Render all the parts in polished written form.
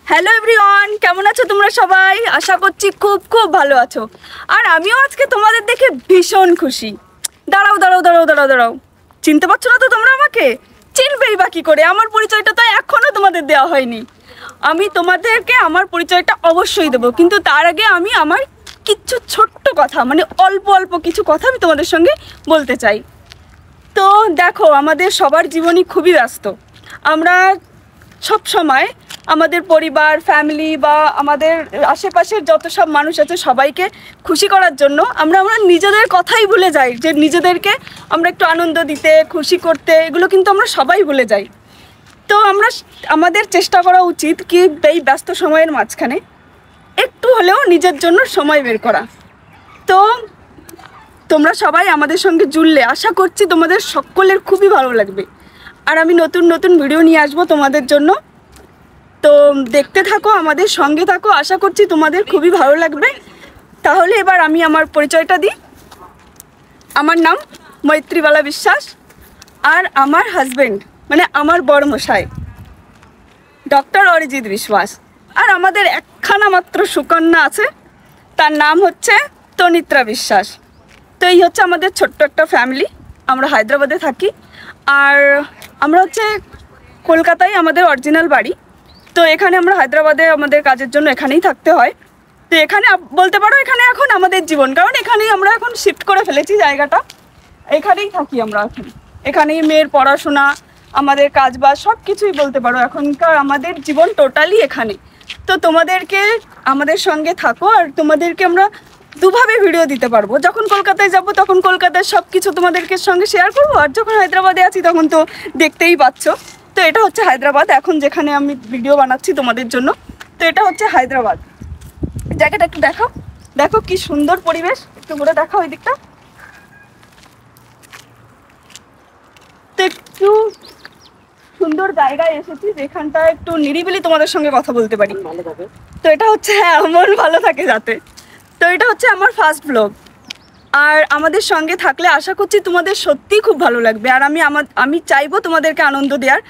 Hello everyone, কেমন আছো তোমরা সবাই? আশা করছি খুব খুব ভালো আছো। আর আমিও আজকে তোমাদের দেখে ভীষণ খুশি। দাঁড়াও দাঁড়াও দাঁড়াও দাঁড়াও দাঁড়াও, চিনতে পারছো না তো তোমরা আমাকে? চিনবেই বা কি করে? আমার পরিচয়টা তো এখনও তোমাদের দেওয়া হয়নি। আমি তোমাদেরকে আমার পরিচয়টা অবশ্যই দেবো, কিন্তু তার আগে আমি আমার কিছু ছোট্ট কথা, মানে অল্প অল্প কিছু কথা আমি তোমাদের সঙ্গে বলতে চাই। তো দেখো, আমাদের সবার জীবনই খুবই ব্যস্ত। আমরা সব সময় আমাদের পরিবার, ফ্যামিলি বা আমাদের আশেপাশের যত সব মানুষ আছে সবাইকে খুশি করার জন্য আমরা নিজেদের কথাই ভুলে যাই, যে নিজেদেরকে আমরা একটু আনন্দ দিতে, খুশি করতে, এগুলো কিন্তু আমরা সবাই ভুলে যাই। তো আমাদের চেষ্টা করা উচিত কি এই ব্যস্ত সময়ের মাঝখানে একটু হলেও নিজের জন্য সময় বের করা। তো তোমরা সবাই আমাদের সঙ্গে জুড়লে আশা করছি তোমাদের সকলের খুবই ভালো লাগবে। আর আমি নতুন নতুন ভিডিও নিয়ে আসবো তোমাদের জন্য। তো দেখতে থাকো, আমাদের সঙ্গে থাকো, আশা করছি তোমাদের খুবই ভালো লাগবে। তাহলে এবার আমি আমার পরিচয়টা দিই। আমার নাম মৈত্রীবালা বিশ্বাস, আর আমার হাজব্যান্ড মানে আমার বড়মশাই ডক্টর অরিজিৎ বিশ্বাস। আর আমাদের একখানা মাত্র সুকন্যা আছে, তার নাম হচ্ছে তনিত্রা বিশ্বাস। তো এই হচ্ছে আমাদের ছোট্ট একটা ফ্যামিলি। আমরা হায়দ্রাবাদে থাকি, আর আমরা হচ্ছে কলকাতায় আমাদের অরিজিনাল বাড়ি। তো এখানে আমরা হায়দ্রাবাদে আমাদের কাজের জন্য এখানেই থাকতে হয়। তো এখানে বলতে পারো এখানে এখন আমাদের জীবন, কারণ এখানেই আমরা এখন শিফট করে ফেলেছি জায়গাটা, এখানেই থাকি আমরা এখন। এখানেই মেয়ের পড়াশোনা, আমাদের কাজবাজ সব কিছুই বলতে পারো এখনকার আমাদের জীবন টোটালি এখানে। তো তোমাদেরকে আমাদের সঙ্গে থাকো, আর তোমাদেরকে আমরা দুভাবে ভিডিও দিতে পারবো। যখন কলকাতায় যাব তখন কলকাতার সব কিছু তোমাদেরকে সঙ্গে শেয়ার করবো, আর যখন হায়দ্রাবাদে আছি তখন তো দেখতেই পাচ্ছ। তো এটা হচ্ছে হায়দ্রাবাদ, এখন যেখানে আমি ভিডিও বানাচ্ছি তোমাদের জন্য। তো এটা হচ্ছে হায়দ্রাবাদ। জায়গাটা একটু দেখাও, দেখো কি সুন্দর পরিবেশ, একটু ঘুরে দেখাও ওই দিকটা। তো একটু সুন্দর জায়গায় এসেছি, যেখানটা একটু নিরিবিলি তোমাদের সঙ্গে কথা বলতে পারি। তো এটা হচ্ছে, হ্যাঁ, মন ভালো থাকে যাতে। তো এটা হচ্ছে আমার ফার্স্ট ব্লগ, আর আমাদের সঙ্গে থাকলে আশা করছি তোমাদের সত্যিই খুব ভালো লাগবে। আর আমি চাইবো তোমাদেরকে আনন্দ দেওয়ার,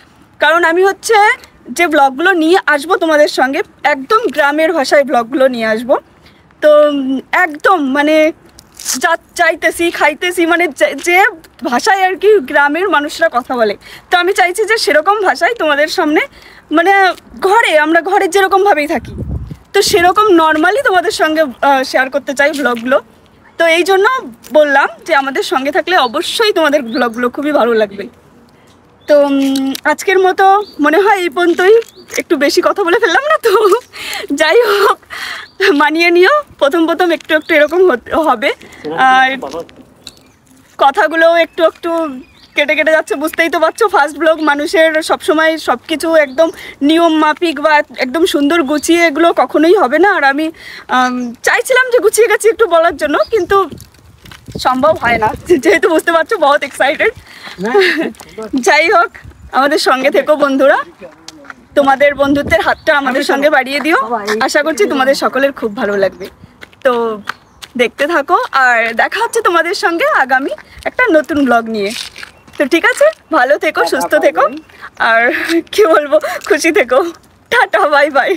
কারণ আমি হচ্ছে যে ব্লগগুলো নিয়ে আসবো তোমাদের সঙ্গে একদম গ্রামের ভাষায় ব্লগগুলো নিয়ে আসবো। তো একদম মানে যা চাইতেছি খাইতেছি, মানে যে ভাষায় আর কি গ্রামের মানুষরা কথা বলে, তো আমি চাইছি যে সেরকম ভাষায় তোমাদের সামনে, মানে আমরা ঘরে যেরকমভাবেই থাকি তো সেরকম নর্মালি তোমাদের সঙ্গে শেয়ার করতে চাই ব্লগগুলো। তো এই জন্য বললাম যে আমাদের সঙ্গে থাকলে অবশ্যই তোমাদের ব্লগগুলো খুবই ভালো লাগবে। তো আজকের মতো মনে হয় এই পর্যন্তই, একটু বেশি কথা বলে ফেললাম না তো? যাই হোক, মানিয়ে নিও, প্রথম প্রথম একটু একটু এরকম হবে, আর কথাগুলো একটু একটু কেটে কেটে যাচ্ছে, বুঝতেই তো পারছো। ফার্স্ট ব্লগ, মানুষের সবসময় সব কিছু একদম নিয়ম মাফিক বা একদম সুন্দর গুছিয়ে এগুলো কখনোই হবে না। আর আমি চাইছিলাম যে গুছিয়ে গেছি একটু বলার জন্য, কিন্তু সম্ভব হয় না, যেহেতু বুঝতে পারছো বহুত এক্সাইটেড। যাই হোক, আমাদের সঙ্গে থেকো বন্ধুরা, তোমাদের বন্ধুত্বের হাতটা আমাদের সঙ্গে বাড়িয়ে দিও। আশা করছি তোমাদের সকলের খুব ভালো লাগবে। তো দেখতে থাকো, আর দেখা হচ্ছে তোমাদের সঙ্গে আগামী একটা নতুন ব্লগ নিয়ে। তো ঠিক আছে, ভালো থেকো, সুস্থ থেকো, আর কি বলবো, খুশি থেকো। Tata, bye bye.